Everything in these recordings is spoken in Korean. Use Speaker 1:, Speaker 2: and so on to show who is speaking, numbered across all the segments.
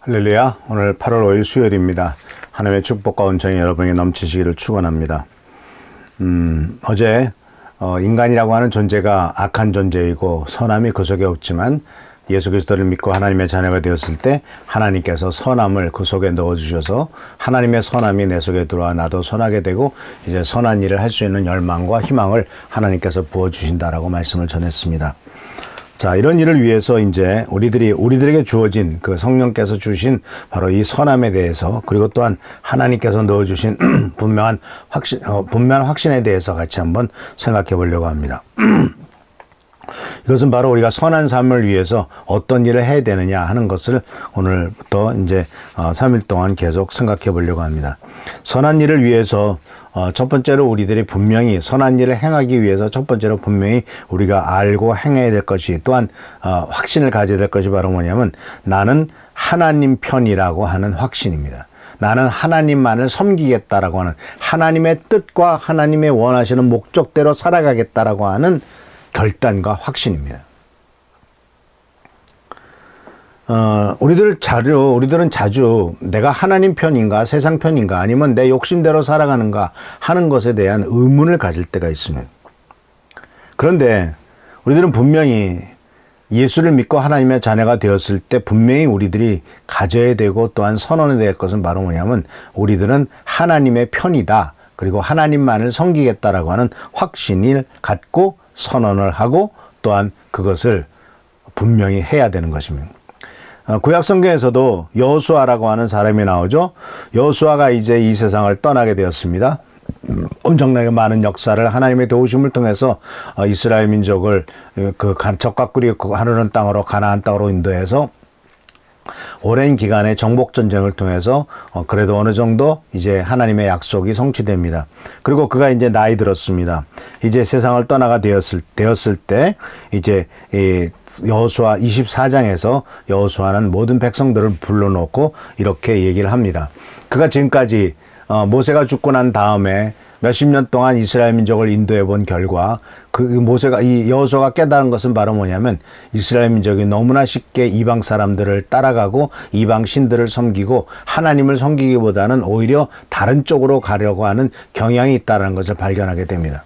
Speaker 1: 할렐루야. 오늘 8월 5일 수요일입니다. 하나님의 축복과 은총이 여러분에게 넘치시기를 축원합니다. 어제 인간이라고 하는 존재가 악한 존재이고 선함이 그 속에 없지만 예수 그리스도를 믿고 하나님의 자녀가 되었을 때 하나님께서 선함을 그 속에 넣어주셔서 하나님의 선함이 내 속에 들어와 나도 선하게 되고 이제 선한 일을 할 수 있는 열망과 희망을 하나님께서 부어주신다라고 말씀을 전했습니다. 자, 이런 일을 위해서 이제 우리들에게 주어진 그 성령께서 주신 바로 이 선함에 대해서, 그리고 또한 하나님께서 넣어주신 분명한 확신에 대해서 같이 한번 생각해 보려고 합니다. 이것은 바로 우리가 선한 삶을 위해서 어떤 일을 해야 되느냐 하는 것을 오늘부터 이제 3일 동안 계속 생각해 보려고 합니다. 선한 일을 위해서 첫 번째로 우리들이 분명히 선한 일을 행하기 위해서 첫 번째로 분명히 우리가 알고 행해야 될 것이, 또한 확신을 가져야 될 것이 바로 뭐냐면 나는 하나님 편이라고 하는 확신입니다. 나는 하나님만을 섬기겠다라고 하는 하나님의 뜻과 하나님의 원하시는 목적대로 살아가겠다라고 하는 결단과 확신입니다. 우리들은 자주 내가 하나님 편인가 세상 편인가 아니면 내 욕심대로 살아가는가 하는 것에 대한 의문을 가질 때가 있습니다. 그런데 우리들은 분명히 예수를 믿고 하나님의 자녀가 되었을 때 분명히 우리들이 가져야 되고 또한 선언해야 될 것은 바로 뭐냐면 우리들은 하나님의 편이다. 그리고 하나님만을 섬기겠다라고 하는 확신을 갖고 선언을 하고 또한 그것을 분명히 해야 되는 것입니다. 구약 성경에서도 여호수아라고 하는 사람이 나오죠. 여호수아가 이제 이 세상을 떠나게 되었습니다. 엄청나게 많은 역사를 하나님의 도우심을 통해서 이스라엘 민족을 그 적과 꿀이 하르는 땅으로 가나안 땅으로 인도해서 오랜 기간의 정복 전쟁을 통해서 그래도 어느 정도 이제 하나님의 약속이 성취됩니다. 그리고 그가 이제 나이 들었습니다. 이제 세상을 떠나가 되었을 때 이제 여호수아 24장에서 여호수아는 모든 백성들을 불러놓고 이렇게 얘기를 합니다. 그가 지금까지 모세가 죽고 난 다음에 몇십 년 동안 이스라엘 민족을 인도해 본 결과 이 여호수아가 깨달은 것은 바로 뭐냐면 이스라엘 민족이 너무나 쉽게 이방 사람들을 따라가고 이방 신들을 섬기고 하나님을 섬기기보다는 오히려 다른 쪽으로 가려고 하는 경향이 있다는 것을 발견하게 됩니다.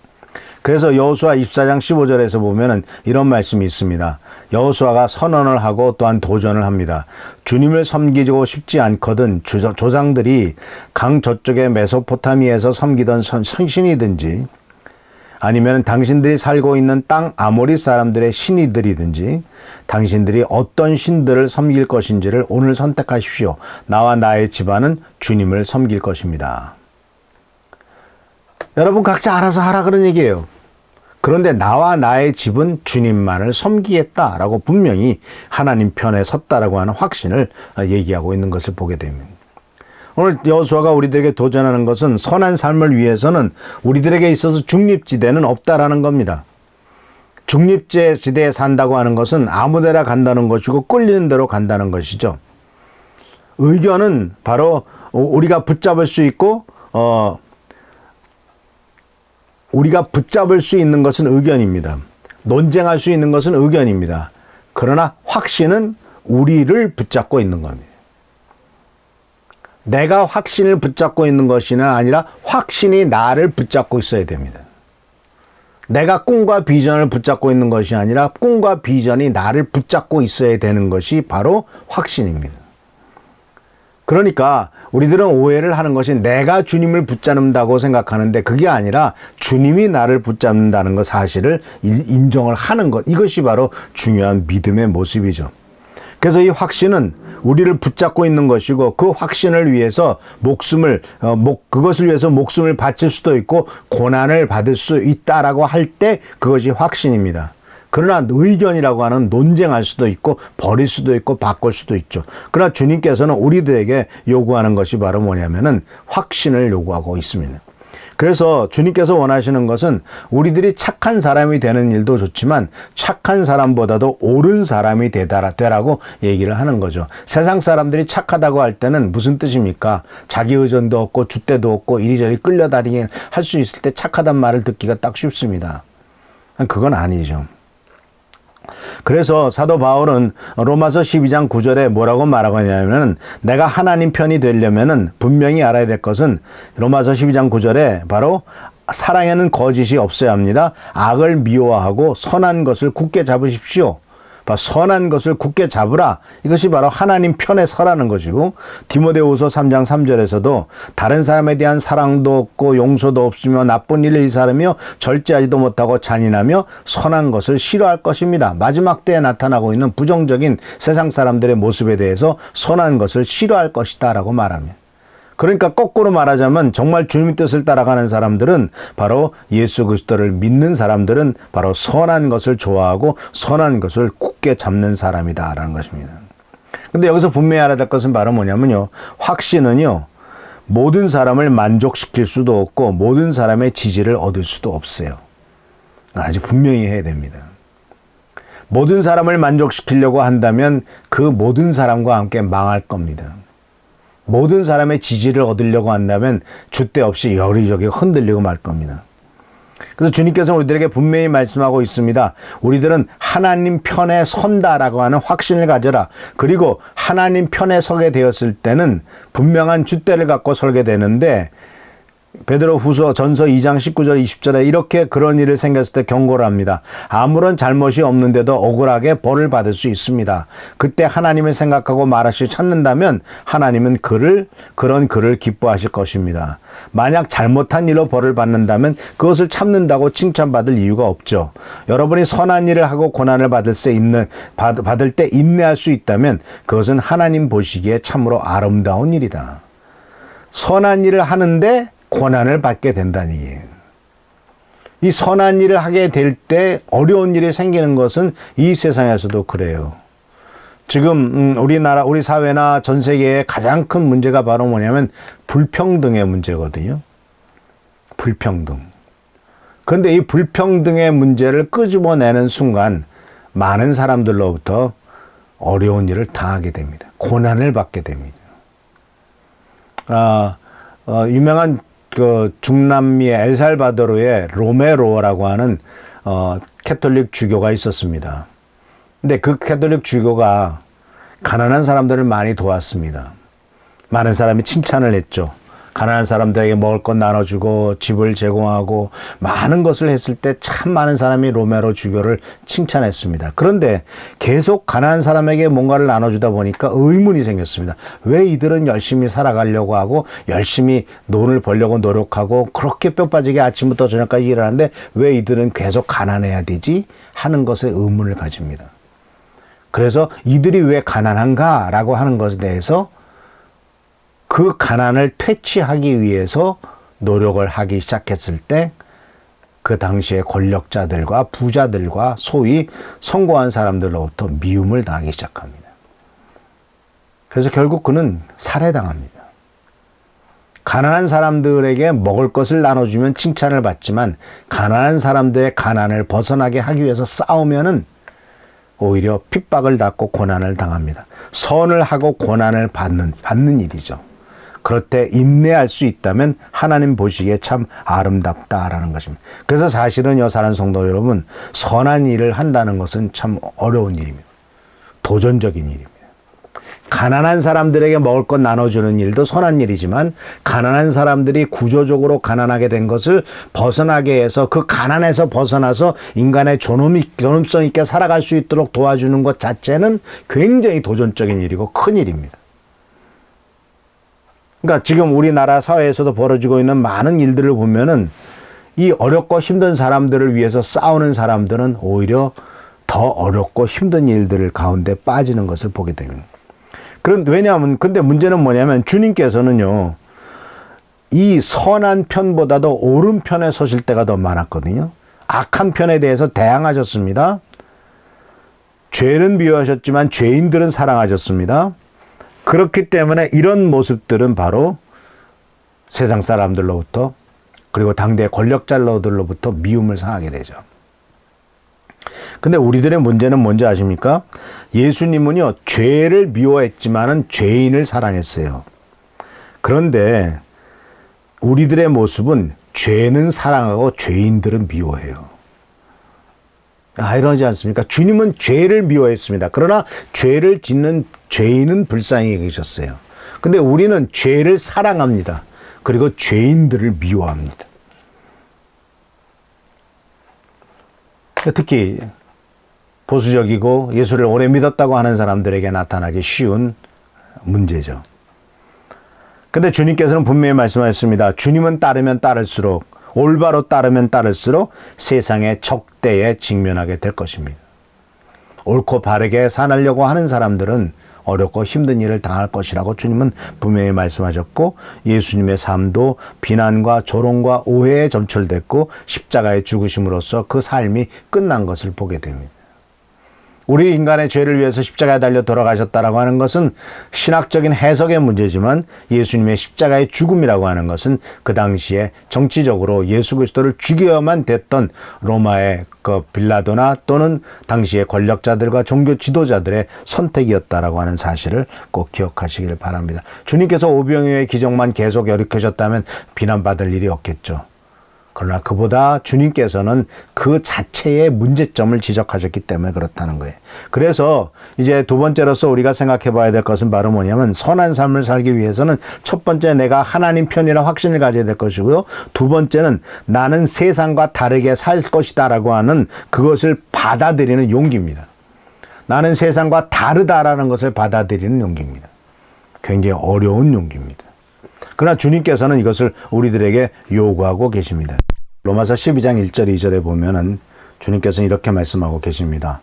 Speaker 1: 그래서 여호수아 24장 15절에서 보면은 이런 말씀이 있습니다. 여호수아가 선언을 하고 또한 도전을 합니다. 주님을 섬기고 싶지 않거든 조상들이 강 저쪽의 메소포타미에서 섬기던 신이든지 아니면 당신들이 살고 있는 땅 아모리 사람들의 신이들이든지 당신들이 어떤 신들을 섬길 것인지를 오늘 선택하십시오. 나와 나의 집안은 주님을 섬길 것입니다. 여러분 각자 알아서 하라 그런 얘기예요. 그런데 나와 나의 집은 주님만을 섬기겠다라고 분명히 하나님 편에 섰다라고 하는 확신을 얘기하고 있는 것을 보게 됩니다. 오늘 여호수아가 우리들에게 도전하는 것은 선한 삶을 위해서는 우리들에게 있어서 중립지대는 없다라는 겁니다. 중립지대에 산다고 하는 것은 아무데나 간다는 것이고 끌리는 대로 간다는 것이죠. 의견은 바로 우리가 붙잡을 수 있고 우리가 붙잡을 수 있는 것은 의견입니다. 논쟁할 수 있는 것은 의견입니다. 그러나 확신은 우리를 붙잡고 있는 겁니다. 내가 확신을 붙잡고 있는 것이 아니라 확신이 나를 붙잡고 있어야 됩니다. 내가 꿈과 비전을 붙잡고 있는 것이 아니라 꿈과 비전이 나를 붙잡고 있어야 되는 것이 바로 확신입니다. 그러니까 우리들은 오해를 하는 것이 내가 주님을 붙잡는다고 생각하는데 그게 아니라 주님이 나를 붙잡는다는 것 사실을 인정을 하는 것, 이것이 바로 중요한 믿음의 모습이죠. 그래서 이 확신은 우리를 붙잡고 있는 것이고 그 확신을 위해서 그것을 위해서 목숨을 바칠 수도 있고 고난을 받을 수 있다라고 할 때 그것이 확신입니다. 그러나 의견이라고 하는 논쟁할 수도 있고 버릴 수도 있고 바꿀 수도 있죠. 그러나 주님께서는 우리들에게 요구하는 것이 바로 뭐냐면은 확신을 요구하고 있습니다. 그래서 주님께서 원하시는 것은 우리들이 착한 사람이 되는 일도 좋지만 착한 사람보다도 옳은 사람이 되라고 얘기를 하는 거죠. 세상 사람들이 착하다고 할 때는 무슨 뜻입니까? 자기 의존도 없고 줏대도 없고 이리저리 끌려다니게 할 수 있을 때 착하단 말을 듣기가 딱 쉽습니다. 그건 아니죠. 그래서 사도 바울은 로마서 12장 9절에 뭐라고 말하고 있냐면, 내가 하나님 편이 되려면은 분명히 알아야 될 것은 로마서 12장 9절에 바로 사랑에는 거짓이 없어야 합니다. 악을 미워하고 선한 것을 굳게 잡으십시오. 선한 것을 굳게 잡으라. 이것이 바로 하나님 편에 서라는 것이고, 디모데후서 3장 3절에서도 다른 사람에 대한 사랑도 없고 용서도 없으며 나쁜 일을 일삼으며 절제하지도 못하고 잔인하며 선한 것을 싫어할 것입니다. 마지막 때에 나타나고 있는 부정적인 세상 사람들의 모습에 대해서 선한 것을 싫어할 것이다 라고 말합니다. 그러니까 거꾸로 말하자면 정말 주님의 뜻을 따라가는 사람들은, 바로 예수 그리스도를 믿는 사람들은 바로 선한 것을 좋아하고 선한 것을 굳게 잡는 사람이다라는 것입니다. 근데 여기서 분명히 알아야 될 것은 바로 뭐냐면요, 확신은요, 모든 사람을 만족시킬 수도 없고 모든 사람의 지지를 얻을 수도 없어요. 아주 분명히 해야 됩니다. 모든 사람을 만족시키려고 한다면 그 모든 사람과 함께 망할 겁니다. 모든 사람의 지지를 얻으려고 한다면 줏대 없이 여기저기 흔들리고 말 겁니다. 그래서 주님께서는 우리들에게 분명히 말씀하고 있습니다. 우리들은 하나님 편에 선다라고 하는 확신을 가져라. 그리고 하나님 편에 서게 되었을 때는 분명한 줏대를 갖고 설게 되는데, 베드로 후서 전서 2장 19절 20절에 이렇게 그런 일을 생겼을 때 경고를 합니다. 아무런 잘못이 없는데도 억울하게 벌을 받을 수 있습니다. 그때 하나님을 생각하고 말하시 찾는다면 하나님은 그런 그를 기뻐하실 것입니다. 만약 잘못한 일로 벌을 받는다면 그것을 참는다고 칭찬받을 이유가 없죠. 여러분이 선한 일을 하고 고난을 받을 때 인내할 수 있다면 그것은 하나님 보시기에 참으로 아름다운 일이다. 선한 일을 하는데 고난을 받게 된다는 얘기예요. 이 선한 일을 하게 될 때 어려운 일이 생기는 것은 이 세상에서도 그래요. 지금 우리 사회나 전 세계의 가장 큰 문제가 바로 뭐냐면 불평등의 문제거든요. 불평등. 그런데 이 불평등의 문제를 끄집어내는 순간 많은 사람들로부터 어려운 일을 당하게 됩니다. 고난을 받게 됩니다. 유명한 중남미의 엘살바도르의 로메로라고 하는 캐톨릭 주교가 있었습니다. 근데 그 캐톨릭 주교가 가난한 사람들을 많이 도왔습니다. 많은 사람이 칭찬을 했죠. 가난한 사람들에게 먹을 것 나눠주고 집을 제공하고 많은 것을 했을 때 참 많은 사람이 로메로 주교를 칭찬했습니다. 그런데 계속 가난한 사람에게 뭔가를 나눠주다 보니까 의문이 생겼습니다. 왜 이들은 열심히 살아가려고 하고 열심히 돈을 벌려고 노력하고 그렇게 뼈 빠지게 아침부터 저녁까지 일하는데 왜 이들은 계속 가난해야 되지? 하는 것에 의문을 가집니다. 그래서 이들이 왜 가난한가라고 하는 것에 대해서 그 가난을 퇴치하기 위해서 노력을 하기 시작했을 때 그 당시에 권력자들과 부자들과 소위 성공한 사람들로부터 미움을 당하기 시작합니다. 그래서 결국 그는 살해당합니다. 가난한 사람들에게 먹을 것을 나눠주면 칭찬을 받지만 가난한 사람들의 가난을 벗어나게 하기 위해서 싸우면은 오히려 핍박을 받고 고난을 당합니다. 선을 하고 고난을 받는 일이죠. 그럴 때 인내할 수 있다면 하나님 보시기에 참 아름답다라는 것입니다. 그래서 사실은요, 사랑하는 성도 여러분, 선한 일을 한다는 것은 참 어려운 일입니다. 도전적인 일입니다. 가난한 사람들에게 먹을 것 나눠주는 일도 선한 일이지만 가난한 사람들이 구조적으로 가난하게 된 것을 벗어나게 해서 그 가난에서 벗어나서 인간의 존엄성 있게 살아갈 수 있도록 도와주는 것 자체는 굉장히 도전적인 일이고 큰 일입니다. 그러니까 지금 우리나라 사회에서도 벌어지고 있는 많은 일들을 보면은 이 어렵고 힘든 사람들을 위해서 싸우는 사람들은 오히려 더 어렵고 힘든 일들 가운데 빠지는 것을 보게 됩니다. 근데 문제는 뭐냐면 주님께서는요, 이 선한 편보다도 옳은 편에 서실 때가 더 많았거든요. 악한 편에 대해서 대항하셨습니다. 죄는 미워하셨지만 죄인들은 사랑하셨습니다. 그렇기 때문에 이런 모습들은 바로 세상 사람들로부터 그리고 당대 권력자들로부터 미움을 상하게 되죠. 근데 우리들의 문제는 뭔지 아십니까? 예수님은요, 죄를 미워했지만은 죄인을 사랑했어요. 그런데 우리들의 모습은 죄는 사랑하고 죄인들은 미워해요. 이러지 않습니까? 주님은 죄를 미워했습니다. 그러나 죄를 짓는 죄인은 불쌍히 계셨어요. 근데 우리는 죄를 사랑합니다. 그리고 죄인들을 미워합니다. 특히 보수적이고 예수를 오래 믿었다고 하는 사람들에게 나타나기 쉬운 문제죠. 근데 주님께서는 분명히 말씀하셨습니다. 주님은 따르면 따를수록, 올바로 따르면 따를수록 세상의 적대에 직면하게 될 것입니다. 옳고 바르게 살려고 하는 사람들은 어렵고 힘든 일을 당할 것이라고 주님은 분명히 말씀하셨고, 예수님의 삶도 비난과 조롱과 오해에 점철됐고 십자가에 죽으심으로써 그 삶이 끝난 것을 보게 됩니다. 우리 인간의 죄를 위해서 십자가에 달려 돌아가셨다라고 하는 것은 신학적인 해석의 문제지만, 예수님의 십자가의 죽음이라고 하는 것은 그 당시에 정치적으로 예수 그리스도를 죽여야만 됐던 로마의 그 빌라도나 또는 당시의 권력자들과 종교 지도자들의 선택이었다라고 하는 사실을 꼭 기억하시기를 바랍니다. 주님께서 오병이어의 기적만 계속 일으키셨다면 비난받을 일이 없겠죠. 그러나 그보다 주님께서는 그 자체의 문제점을 지적하셨기 때문에 그렇다는 거예요. 그래서 이제 두 번째로서 우리가 생각해 봐야 될 것은 바로 뭐냐면, 선한 삶을 살기 위해서는 첫 번째, 내가 하나님 편이라 확신을 가져야 될 것이고요. 두 번째는 나는 세상과 다르게 살 것이다 라고 하는 그것을 받아들이는 용기입니다. 나는 세상과 다르다라는 것을 받아들이는 용기입니다. 굉장히 어려운 용기입니다. 그러나 주님께서는 이것을 우리들에게 요구하고 계십니다. 로마서 12장 1절 2절에 보면은 주님께서는 이렇게 말씀하고 계십니다.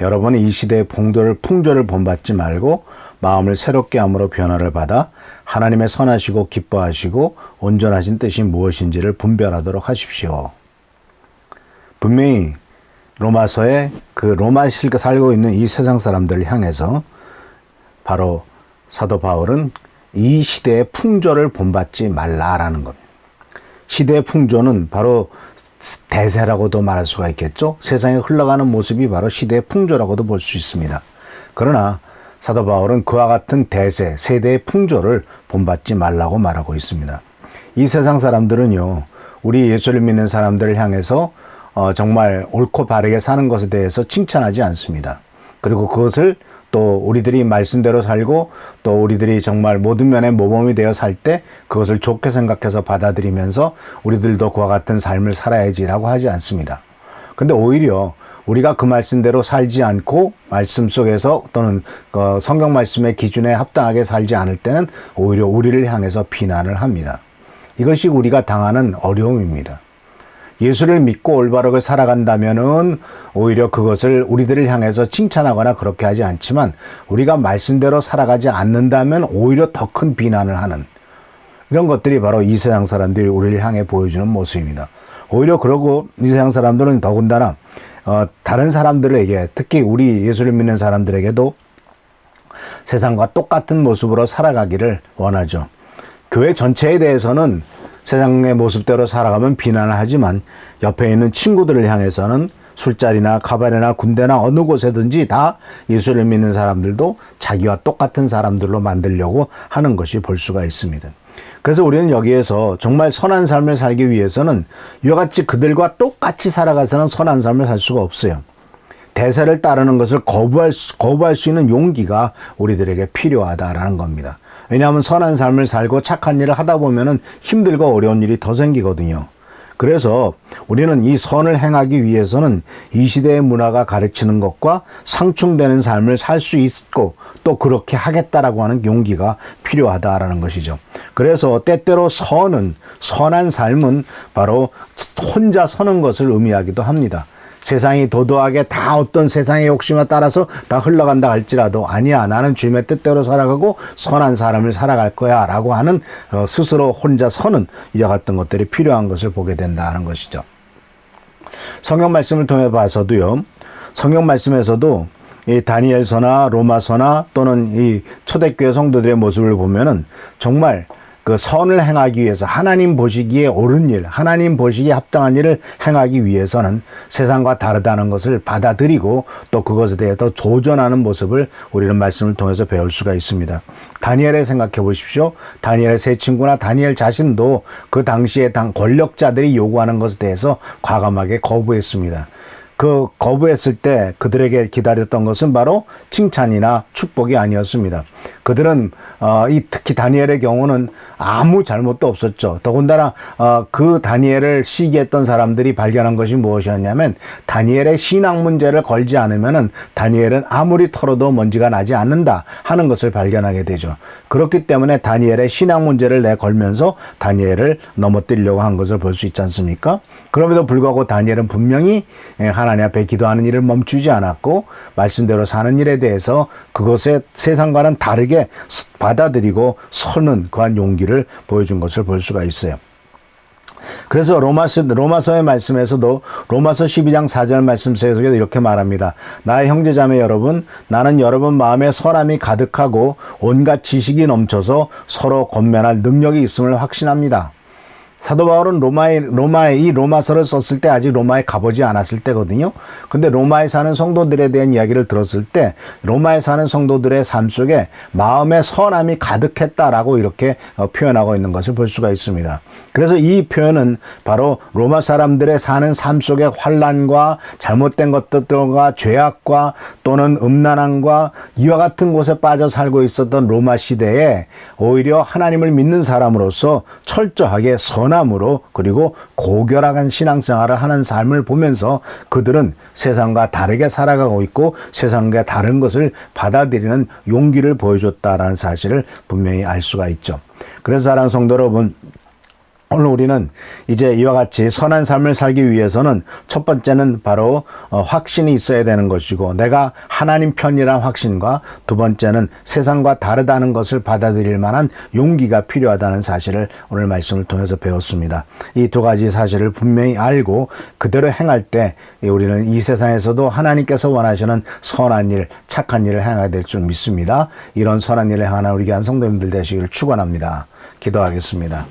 Speaker 1: 여러분이 이 시대의 풍조를 본받지 말고 마음을 새롭게 함으로 변화를 받아 하나님의 선하시고 기뻐하시고 온전하신 뜻이 무엇인지를 분별하도록 하십시오. 분명히 로마서에 그 로마에 살고 있는 이 세상 사람들을 향해서 바로 사도 바울은 이 시대의 풍조를 본받지 말라라는 겁니다. 시대의 풍조는 바로 대세라고도 말할 수가 있겠죠. 세상에 흘러가는 모습이 바로 시대의 풍조라고도 볼 수 있습니다. 그러나 사도 바울은 그와 같은 대세, 세대의 풍조를 본받지 말라고 말하고 있습니다. 이 세상 사람들은요, 우리 예수를 믿는 사람들을 향해서 정말 옳고 바르게 사는 것에 대해서 칭찬하지 않습니다. 그리고 그것을 또 우리들이 말씀대로 살고 또 우리들이 정말 모든 면에 모범이 되어 살 때 그것을 좋게 생각해서 받아들이면서 우리들도 그와 같은 삶을 살아야지라고 하지 않습니다. 근데 오히려 우리가 그 말씀대로 살지 않고 말씀 속에서 또는 성경 말씀의 기준에 합당하게 살지 않을 때는 오히려 우리를 향해서 비난을 합니다. 이것이 우리가 당하는 어려움입니다. 예수를 믿고 올바르게 살아간다면은 오히려 그것을 우리들을 향해서 칭찬하거나 그렇게 하지 않지만, 우리가 말씀대로 살아가지 않는다면 오히려 더 큰 비난을 하는 이런 것들이 바로 이 세상 사람들이 우리를 향해 보여주는 모습입니다. 오히려 그러고 이 세상 사람들은 더군다나 다른 사람들에게, 특히 우리 예수를 믿는 사람들에게도 세상과 똑같은 모습으로 살아가기를 원하죠. 교회 전체에 대해서는 세상의 모습대로 살아가면 비난을 하지만, 옆에 있는 친구들을 향해서는 술자리나 가발이나 군대나 어느 곳에든지 다 예수를 믿는 사람들도 자기와 똑같은 사람들로 만들려고 하는 것이 볼 수가 있습니다. 그래서 우리는 여기에서 정말 선한 삶을 살기 위해서는 이와 같이 그들과 똑같이 살아가서는 선한 삶을 살 수가 없어요. 대세를 따르는 것을 거부할 수 있는 용기가 우리들에게 필요하다라는 겁니다. 왜냐하면 선한 삶을 살고 착한 일을 하다 보면은 힘들고 어려운 일이 더 생기거든요. 그래서 우리는 이 선을 행하기 위해서는 이 시대의 문화가 가르치는 것과 상충되는 삶을 살 수 있고 또 그렇게 하겠다라고 하는 용기가 필요하다라는 것이죠. 그래서 때때로 선한 삶은 바로 혼자 서는 것을 의미하기도 합니다. 세상이 도도하게 다 어떤 세상의 욕심에 따라서 다 흘러간다 할지라도, 아니야, 나는 주님의 뜻대로 살아가고 선한 사람을 살아갈 거야 라고 하는 스스로 혼자 서는 이와 같은 것들이 필요한 것을 보게 된다는 것이죠. 성경 말씀을 통해 봐서도요, 성경 말씀에서도 이 다니엘서나 로마서나 또는 이 초대교회 성도들의 모습을 보면은 정말 그 선을 행하기 위해서, 하나님 보시기에 옳은 일, 하나님 보시기에 합당한 일을 행하기 위해서는 세상과 다르다는 것을 받아들이고 또 그것에 대해 더 도전하는 모습을 우리는 말씀을 통해서 배울 수가 있습니다. 다니엘을 생각해 보십시오. 다니엘의 세 친구나 다니엘 자신도 그 당시에 권력자들이 요구하는 것에 대해서 과감하게 거부했습니다. 그 거부했을 때 그들에게 기다렸던 것은 바로 칭찬이나 축복이 아니었습니다. 그들은 특히 다니엘의 경우는 아무 잘못도 없었죠. 더군다나 그 다니엘을 시기했던 사람들이 발견한 것이 무엇이었냐면, 다니엘의 신앙 문제를 걸지 않으면은 다니엘은 아무리 털어도 먼지가 나지 않는다 하는 것을 발견하게 되죠. 그렇기 때문에 다니엘의 신앙 문제를 내걸면서 다니엘을 넘어뜨리려고 한 것을 볼 수 있지 않습니까? 그럼에도 불구하고 다니엘은 분명히 하나님 앞에 기도하는 일을 멈추지 않았고, 말씀대로 사는 일에 대해서 그것에 세상과는 다르게 받아들이고 서는 그한 용기를 보여준 것을 볼 수가 있어요. 그래서 로마서의 말씀에서도, 로마서 12장 4절 말씀 속에도 이렇게 말합니다. 나의 형제자매 여러분, 나는 여러분 마음에 선함이 가득하고 온갖 지식이 넘쳐서 서로 권면할 능력이 있음을 확신합니다. 사도 바울은 로마에 이 로마서를 썼을 때 아직 로마에 가보지 않았을 때거든요. 근데 로마에 사는 성도들에 대한 이야기를 들었을 때 로마에 사는 성도들의 삶 속에 마음의 선함이 가득했다라고 이렇게 표현하고 있는 것을 볼 수가 있습니다. 그래서 이 표현은 바로 로마 사람들의 사는 삶 속에 환난과 잘못된 것들과 죄악과 또는 음란함과 이와 같은 곳에 빠져 살고 있었던 로마 시대에 오히려 하나님을 믿는 사람으로서 철저하게 선함으로 그리고 고결한 신앙생활을 하는 삶을 보면서 그들은 세상과 다르게 살아가고 있고 세상과 다른 것을 받아들이는 용기를 보여줬다라는 사실을 분명히 알 수가 있죠. 그래서 사랑하는 성도 여러분, 오늘 우리는 이제 이와 같이 선한 삶을 살기 위해서는 첫 번째는 바로 확신이 있어야 되는 것이고, 내가 하나님 편이라는 확신과 두 번째는 세상과 다르다는 것을 받아들일 만한 용기가 필요하다는 사실을 오늘 말씀을 통해서 배웠습니다. 이 두 가지 사실을 분명히 알고 그대로 행할 때 우리는 이 세상에서도 하나님께서 원하시는 선한 일, 착한 일을 행하게 될 줄 믿습니다. 이런 선한 일을 행하는 우리 귀한 성도님들 되시기를 축원합니다. 기도하겠습니다.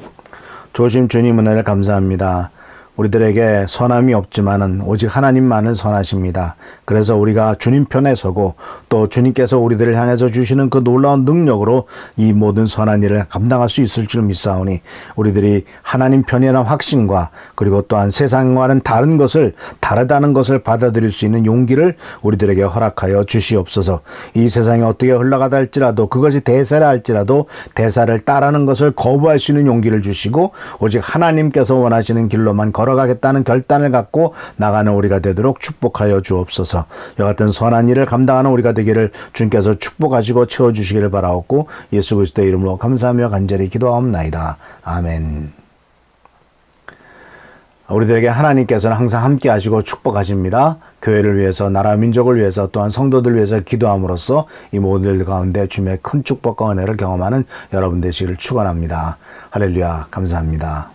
Speaker 1: 조심 주님 은혜를 감사합니다. 우리들에게 선함이 없지만은 오직 하나님만은 선하십니다. 그래서 우리가 주님 편에 서고 또 주님께서 우리들을 향해서 주시는 그 놀라운 능력으로 이 모든 선한 일을 감당할 수 있을 줄 믿사오니, 우리들이 하나님 편이라는 확신과 그리고 또한 세상과는 다른 것을, 다르다는 것을 받아들일 수 있는 용기를 우리들에게 허락하여 주시옵소서. 이 세상이 어떻게 흘러가다 할지라도, 그것이 대세라 할지라도 대사를 따르는 것을 거부할 수 있는 용기를 주시고 오직 하나님께서 원하시는 길로만 걸어가겠다는 결단을 갖고 나가는 우리가 되도록 축복하여 주옵소서. 이와 같은 선한 일을 감당하는 우리가 되기를 주님께서 축복하시고 채워주시기를 바라옵고 예수 그리스도의 이름으로 감사하며 간절히 기도하옵나이다. 아멘. 우리들에게 하나님께서는 항상 함께 하시고 축복하십니다. 교회를 위해서, 나라 민족을 위해서, 또한 성도들을 위해서 기도함으로써 이 모든 일 가운데 주님의 큰 축복과 은혜를 경험하는 여러분 되시기를 축원합니다. 할렐루야. 감사합니다.